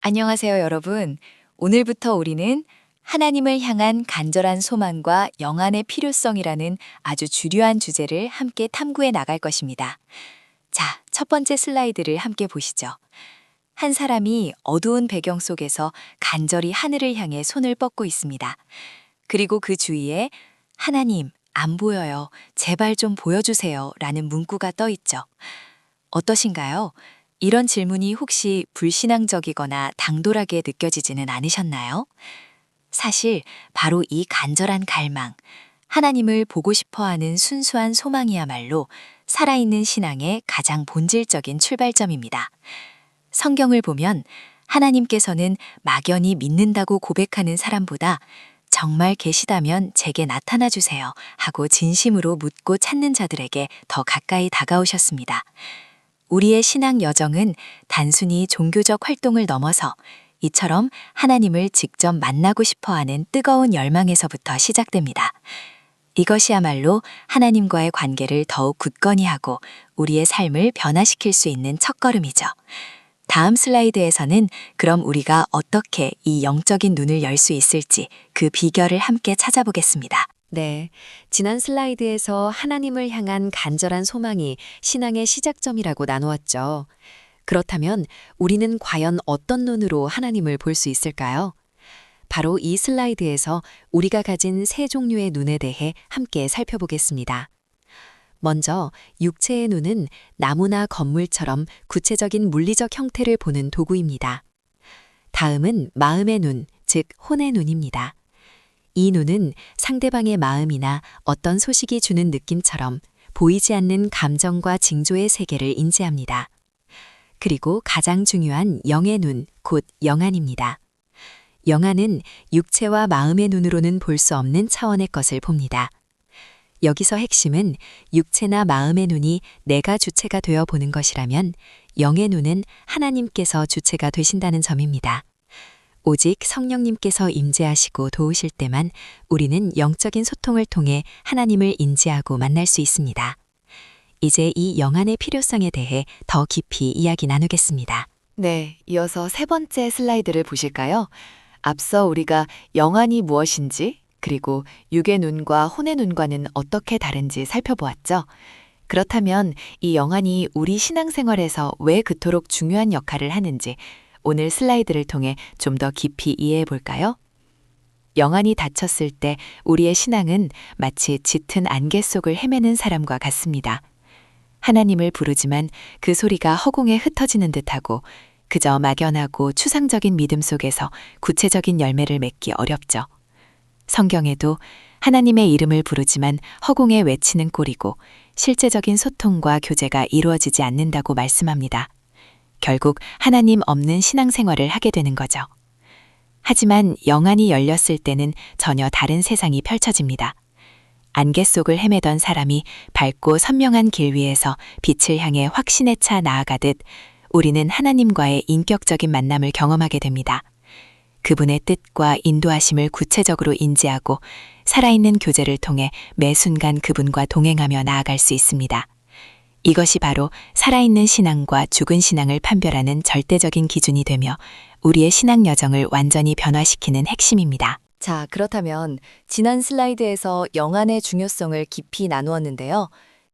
안녕하세요, 여러분. 오늘부터 우리는 하나님을 향한 간절한 소망과 영안의 필요성이라는 아주 주류한 주제를 함께 탐구해 나갈 것입니다. 자, 첫 번째 슬라이드를 함께 보시죠. 한 사람이 어두운 배경 속에서 간절히 하늘을 향해 손을 뻗고 있습니다. 그리고 그 주위에 하나님, 안 보여요. 제발 좀 보여주세요. 라는 문구가 떠 있죠. 어떠신가요? 이런 질문이 혹시 불신앙적이거나 당돌하게 느껴지지는 않으셨나요? 사실 바로 이 간절한 갈망, 하나님을 보고 싶어 하는 순수한 소망이야말로 살아있는 신앙의 가장 본질적인 출발점입니다. 성경을 보면 하나님께서는 막연히 믿는다고 고백하는 사람보다 정말 계시다면 제게 나타나 주세요 하고 진심으로 묻고 찾는 자들에게 더 가까이 다가오셨습니다. 우리의 신앙 여정은 단순히 종교적 활동을 넘어서 이처럼 하나님을 직접 만나고 싶어 하는 뜨거운 열망에서부터 시작됩니다. 이것이야말로 하나님과의 관계를 더욱 굳건히 하고 우리의 삶을 변화시킬 수 있는 첫걸음이죠. 다음 슬라이드에서는 그럼 우리가 어떻게 이 영적인 눈을 열 수 있을지 그 비결을 함께 찾아보겠습니다. 네, 지난 슬라이드에서 하나님을 향한 간절한 소망이 신앙의 시작점이라고 나누었죠. 그렇다면 우리는 과연 어떤 눈으로 하나님을 볼 수 있을까요? 바로 이 슬라이드에서 우리가 가진 세 종류의 눈에 대해 함께 살펴보겠습니다. 먼저 육체의 눈은 나무나 건물처럼 구체적인 물리적 형태를 보는 도구입니다. 다음은 마음의 눈, 즉 혼의 눈입니다. 이 눈은 상대방의 마음이나 어떤 소식이 주는 느낌처럼 보이지 않는 감정과 징조의 세계를 인지합니다. 그리고 가장 중요한 영의 눈, 곧 영안입니다. 영안은 육체와 마음의 눈으로는 볼 수 없는 차원의 것을 봅니다. 여기서 핵심은 육체나 마음의 눈이 내가 주체가 되어 보는 것이라면 영의 눈은 하나님께서 주체가 되신다는 점입니다. 오직 성령님께서 임재하시고 도우실 때만 우리는 영적인 소통을 통해 하나님을 인지하고 만날 수 있습니다. 이제 이 영안의 필요성에 대해 더 깊이 이야기 나누겠습니다. 네, 이어서 세 번째 슬라이드를 보실까요? 앞서 우리가 영안이 무엇인지, 그리고 육의 눈과 혼의 눈과는 어떻게 다른지 살펴보았죠. 그렇다면 이 영안이 우리 신앙생활에서 왜 그토록 중요한 역할을 하는지 오늘 슬라이드를 통해 좀 더 깊이 이해해 볼까요? 영안이 닫혔을 때 우리의 신앙은 마치 짙은 안개 속을 헤매는 사람과 같습니다. 하나님을 부르지만 그 소리가 허공에 흩어지는 듯하고 그저 막연하고 추상적인 믿음 속에서 구체적인 열매를 맺기 어렵죠. 성경에도 하나님의 이름을 부르지만 허공에 외치는 꼴이고 실제적인 소통과 교제가 이루어지지 않는다고 말씀합니다. 결국 하나님 없는 신앙생활을 하게 되는 거죠. 하지만 영안이 열렸을 때는 전혀 다른 세상이 펼쳐집니다. 안개 속을 헤매던 사람이 밝고 선명한 길 위에서 빛을 향해 확신에 차 나아가듯 우리는 하나님과의 인격적인 만남을 경험하게 됩니다. 그분의 뜻과 인도하심을 구체적으로 인지하고 살아있는 교제를 통해 매 순간 그분과 동행하며 나아갈 수 있습니다. 이것이 바로 살아있는 신앙과 죽은 신앙을 판별하는 절대적인 기준이 되며 우리의 신앙 여정을 완전히 변화시키는 핵심입니다. 자, 그렇다면 지난 슬라이드에서 영안의 중요성을 깊이 나누었는데요.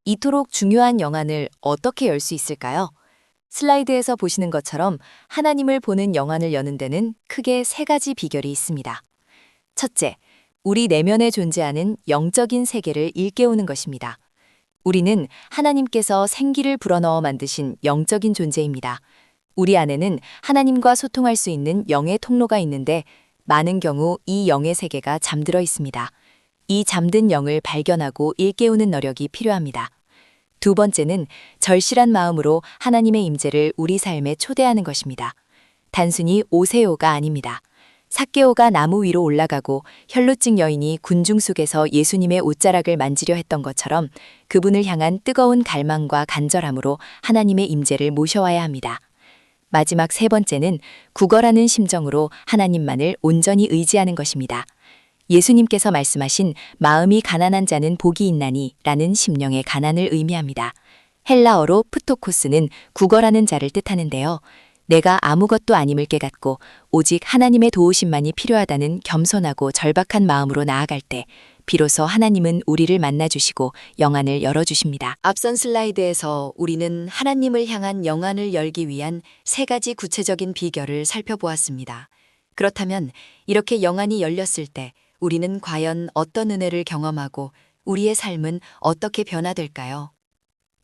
이토록 중요한 영안을 어떻게 열 수 있을까요? 슬라이드에서 보시는 것처럼 하나님을 보는 영안을 여는 데는 크게 세 가지 비결이 있습니다. 첫째, 우리 내면에 존재하는 영적인 세계를 일깨우는 것입니다. 우리는 하나님께서 생기를 불어넣어 만드신 영적인 존재입니다. 우리 안에는 하나님과 소통할 수 있는 영의 통로가 있는데 많은 경우 이 영의 세계가 잠들어 있습니다. 이 잠든 영을 발견하고 일깨우는 노력이 필요합니다. 두 번째는 절실한 마음으로 하나님의 임재를 우리 삶에 초대하는 것입니다. 단순히 오세요가 아닙니다. 삭개오가 나무 위로 올라가고 혈루증 여인이 군중 속에서 예수님의 옷자락을 만지려 했던 것처럼 그분을 향한 뜨거운 갈망과 간절함으로 하나님의 임재를 모셔와야 합니다. 마지막 세 번째는 구걸하는 심정으로 하나님만을 온전히 의지하는 것입니다. 예수님께서 말씀하신 마음이 가난한 자는 복이 있나니 라는 심령의 가난을 의미합니다. 헬라어로 프토코스는 구걸하는 자를 뜻하는데요. 내가 아무것도 아님을 깨닫고 오직 하나님의 도우심만이 필요하다는 겸손하고 절박한 마음으로 나아갈 때 비로소 하나님은 우리를 만나주시고 영안을 열어주십니다. 앞선 슬라이드에서 우리는 하나님을 향한 영안을 열기 위한 3가지 구체적인 비결을 살펴보았습니다. 그렇다면 이렇게 영안이 열렸을 때 우리는 과연 어떤 은혜를 경험하고 우리의 삶은 어떻게 변화될까요?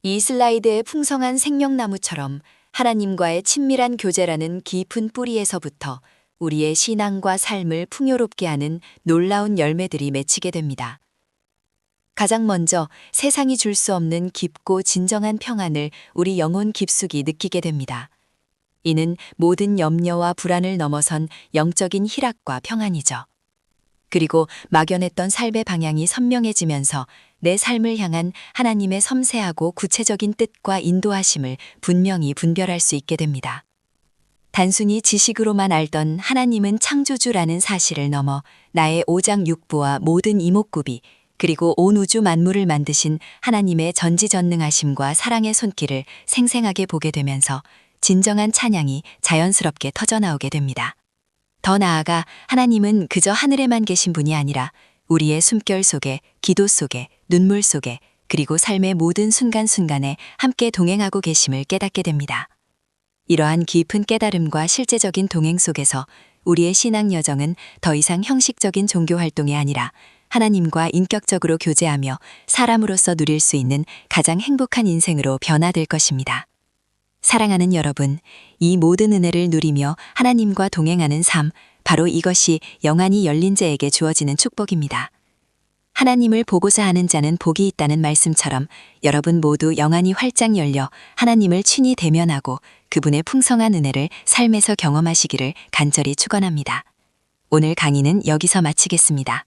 이 슬라이드의 풍성한 생명나무처럼 하나님과의 친밀한 교제라는 깊은 뿌리에서부터 우리의 신앙과 삶을 풍요롭게 하는 놀라운 열매들이 맺히게 됩니다. 가장 먼저 세상이 줄 수 없는 깊고 진정한 평안을 우리 영혼 깊숙이 느끼게 됩니다. 이는 모든 염려와 불안을 넘어선 영적인 희락과 평안이죠. 그리고 막연했던 삶의 방향이 선명해지면서 내 삶을 향한 하나님의 섬세하고 구체적인 뜻과 인도하심을 분명히 분별할 수 있게 됩니다. 단순히 지식으로만 알던 하나님은 창조주라는 사실을 넘어 나의 오장육부와 모든 이목구비 그리고 온 우주 만물을 만드신 하나님의 전지전능하심과 사랑의 손길을 생생하게 보게 되면서 진정한 찬양이 자연스럽게 터져나오게 됩니다. 더 나아가 하나님은 그저 하늘에만 계신 분이 아니라 우리의 숨결 속에, 기도 속에, 눈물 속에, 그리고 삶의 모든 순간순간에 함께 동행하고 계심을 깨닫게 됩니다. 이러한 깊은 깨달음과 실제적인 동행 속에서 우리의 신앙 여정은 더 이상 형식적인 종교 활동이 아니라 하나님과 인격적으로 교제하며 사람으로서 누릴 수 있는 가장 행복한 인생으로 변화될 것입니다. 사랑하는 여러분, 이 모든 은혜를 누리며 하나님과 동행하는 삶, 바로 이것이 영안이 열린 자에게 주어지는 축복입니다. 하나님을 보고자 하는 자는 복이 있다는 말씀처럼 여러분 모두 영안이 활짝 열려 하나님을 친히 대면하고 그분의 풍성한 은혜를 삶에서 경험하시기를 간절히 축원합니다. 오늘 강의는 여기서 마치겠습니다.